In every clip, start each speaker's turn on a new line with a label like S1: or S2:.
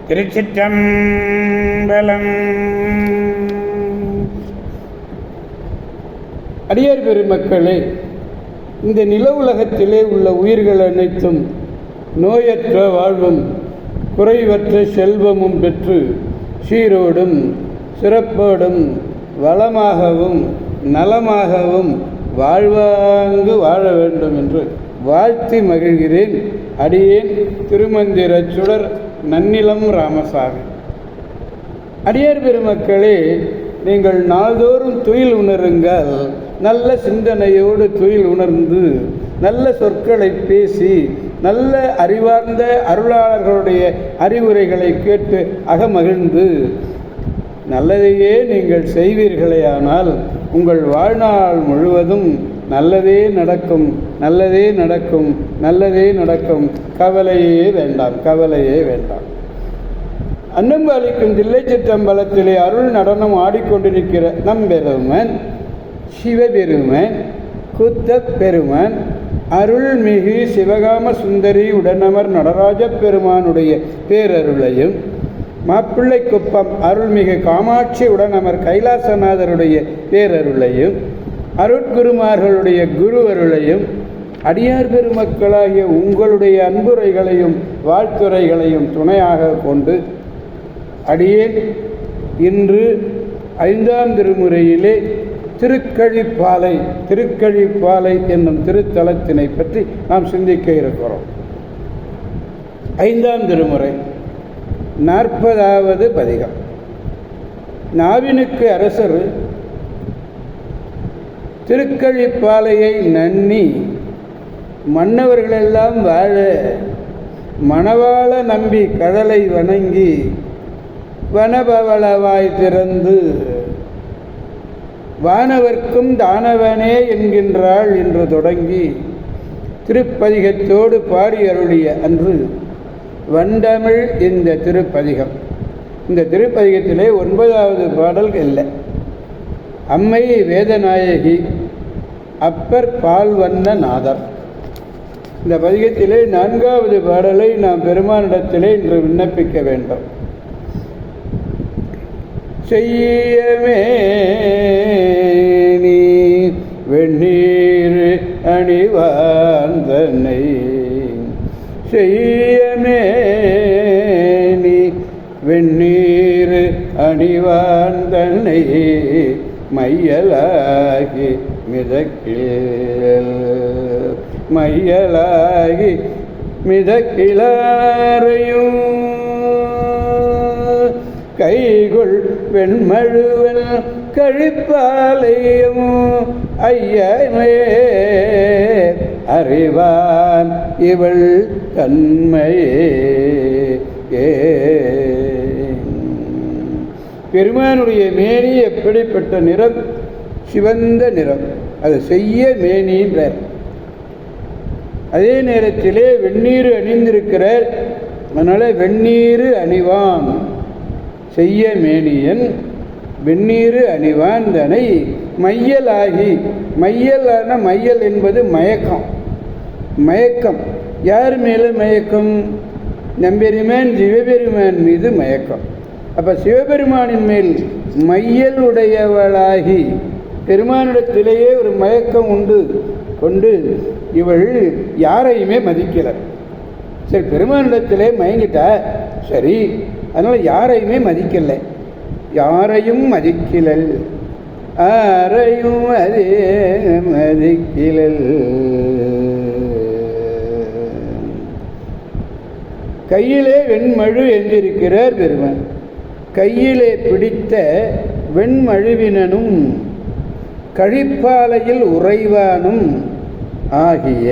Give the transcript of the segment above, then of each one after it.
S1: திருச்சிற்றம்பலம். அடியார் பெருமக்களே, இந்த நில உலகத்திலே உள்ள உயிர்கள் அனைத்தும் நோயற்ற வாழ்வும் குறைவற்ற செல்வமும் பெற்று சீரோடும் சிறப்போடும் வளமாகவும் நலமாகவும் வாழ்வாங்கு வாழ வேண்டும் என்று வாழ்த்தி மகிழ்கிறேன். அடியேன் திருமந்திர சுடர் நன்னிலம் ராமசாமி. அடியார் பெருமக்களே, நீங்கள் நாள்தோறும் துயில் உணருங்கள். நல்ல சிந்தனையோடு துயில் உணர்ந்து நல்ல சொற்களை பேசி நல்ல அறிவார்ந்த அருளாளர்களுடைய அறிவுரைகளை கேட்டு அகமகிழ்ந்து நல்லதையே நீங்கள் செய்வீர்களேயானால் உங்கள் வாழ்நாள் முழுவதும் நல்லதே நடக்கும், நல்லதே நடக்கும், நல்லதே நடக்கும். கவலையே வேண்டாம், கவலையே வேண்டாம். அன்னம்பாலிக்கும் தில்லை சிற்றம்பலத்திலே அருள் நடனம் ஆடிக்கொண்டிருக்கிற நம்பெருமன் சிவபெருமன் குத்த பெருமன் அருள்மிகு சிவகாம சுந்தரி உடனமர் நடராஜ பெருமானுடைய பேரருளையும், மாப்பிள்ளை குப்பம் அருள்மிகு காமாட்சி உடனமர் கைலாசநாதருடைய பேரருளையும், அருட்குருமார்களுடைய குரு அருளையும், அடியார் பெருமக்களாகிய உங்களுடைய அன்புரைகளையும் வாழ்த்துரைகளையும் துணையாக கொண்டு அடியேன் இன்று 5ஆம் திருமுறையிலே திருக்கழிப்பாலை என்னும் திருத்தலத்தினை பற்றி நாம் சிந்திக்க இருக்கிறோம். 5ஆம் திருமுறை 40வது பதிகம். நாவினுக்கு அரசர் திருக்கழிப்பாலையை நன்னி மன்னவர்களெல்லாம் வாழ மணவாள நம்பி கடலை வணங்கி வனபவளவாய் திறந்து வானவர்க்கும் தானவனே என்கின்றாள் என்று தொடங்கி திருப்பதிகத்தோடு பாடி அருளிய அன்று வண்டமிழ் இந்த திருப்பதிகம். இந்த திருப்பதிகத்திலே 9வது பாடல் இல்லை. அம்மை வேதநாயகி, அப்பர் பால்வண்ண நாதர். இந்த பதிகத்திலே 4வது பாடலை நாம் பெருமானிடத்திலே இன்று விண்ணப்பிக்க வேண்டும். செய்யமே நீ வெந்நீர் அணிவார்ந்தனை, செய்யமே நீ வெந்நீர் அணிவார்ந்தனை, மையலாகி மிதக்கில் மையலாகி மிதக்கிளாரையும் கைகொள் வெண்மழுவல் கழிப்பாலையும் ஐயமே அறிவான் இவள் தன்மையே. பெருமானுடைய மேனி எப்படிப்பட்ட நிறம்? சிவந்த நிறம். அது செய்ய மேனின்றார். அதே நேரத்திலே வெந்நீர் அணிந்திருக்கிறார். அதனால் வெந்நீர் அணிவான் செய்ய மேனியன் வெந்நீர் அணிவான் தனை மையலாகி. மையலான மையல் என்பது மயக்கம். மயக்கம் யார் மேலே மயக்கம்? நம்பெருமான் சிவபெருமான் மீது மயக்கம். அப்போ சிவபெருமானின் மேல் மையல் உடையவளாகி பெருமானிடத்திலேயே ஒரு மயக்கம் கொண்டு இவள் யாரையுமே மதிக்கிறார். சரி, பெருமானிடத்திலே மயங்கிட்டா சரி, அதனால் யாரையுமே மதிக்கலை. யாரையும் மதிக்கலல், யாரையும் அதே மதிக்கலல். கையிலே வெண்மழு என்றிருக்கிறார் பெருமான். கையிலே பிடித்த வெண்மழுவினனும் கழிப்பாலையில் உறைவானும் ஆகிய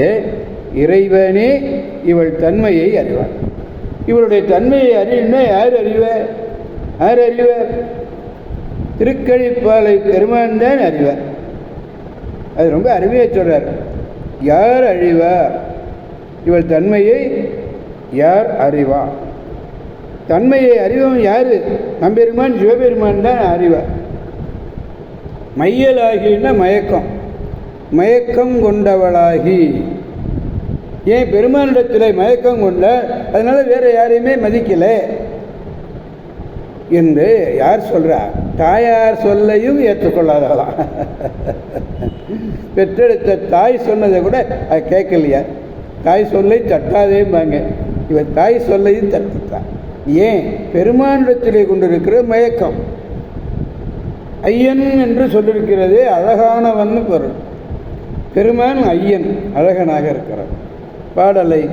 S1: இறைவனே இவள் தன்மையை அறிவான். இவளுடைய தன்மையை அறியுன்னா யார் அறிவார்? யார் அறிவார்? திருக்கழிப்பாலை பெருமான் தான் அறிவார். அது ரொம்ப அருமையாக சொல்கிறார். யார் அறிவார்? இவள் தன்மையை யார் அறிவார்? தன்மையை அறிவன் யார்? நம்பெருமான் சிவபெருமான் தான் அறிவார். மையலாகின்னா மயக்கம், மயக்கம் கொண்டவளாகி. ஏன் பெருமானிடத்தில் மயக்கம் கொண்ட, அதனால் வேறு யாரையுமே மதிக்கலை. என்று யார் சொல்கிறா? தாயார் சொல்லையும் ஏற்றுக்கொள்ளாதலாம். பெற்றெடுத்த தாய் சொன்னதை கூட அது கேட்கலையா? தாய் சொல்லை தட்டாதேம்பாங்க. இவர் தாய் சொல்லையும் தட்டுத்தான். ஏன்? பெருமானிடத்திலே கொண்டிருக்கிற மயக்கம். ஐயன் என்று சொல்லியிருக்கிறது அழகானவன் பொருள். பெருமான் ஐயன், அழகனாக இருக்கிறார். பாடலை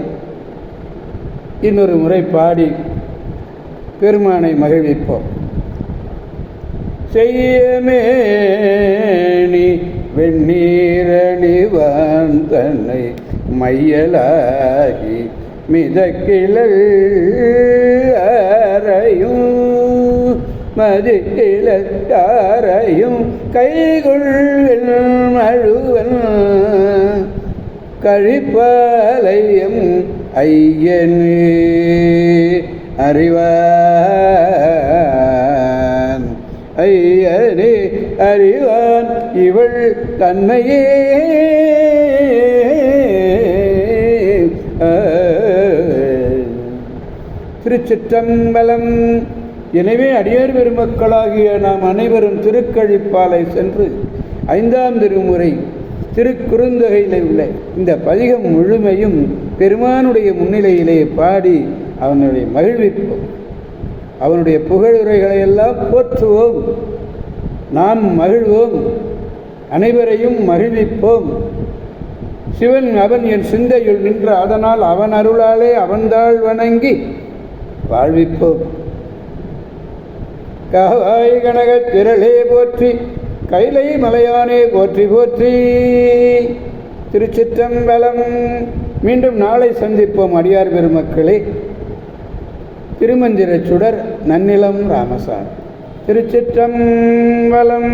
S1: இன்னொரு முறை பாடி பெருமானை மகிழ்விப்போம். செய்யமேனி வெண்ணீரணிவான் தன்னை மையலாகி மிதக்கிழல் அறையும் மதிக்கிழாரையும் கைகொள்வன் அழுவன் கழிப்பாலயம் ஐயனே அறிவான், ஐயனே அறிவான் இவள் தன்மையே. திருச்சிற்றம்பலம். எனவே அடியார் பெருமக்களாகிய நாம் அனைவரும் திருக்கழிப்பாலை சென்று 5ஆம் திருமுறை திருக்குறுந்தொகையில் உள்ள இந்த பதிகம் முழுமையும் பெருமானுடைய முன்னிலையிலே பாடி அவனுடைய மகிழ்விப்போம். அவனுடைய புகழுரைகளை எல்லாம் போற்றுவோம். நாம் மகிழ்வோம், அனைவரையும் மகிழ்விப்போம். சிவன் அவன் என் சிந்தையுள் நின்ற அதனால் அவன் அருளாலே அவன்தாள் வணங்கி வாழ்விப்போம். காவாய் கனகத் திரளே போற்றி, கைலை மலையானே போற்றி போற்றி. திருச்சிற்றம்பலம். மீண்டும் நாளை சந்திப்போம் அடியார் பெருமக்களே. திருமந்திரச் சுடர் நன்னிலம் ராமசாமி. திருச்சிற்றம்பலம்.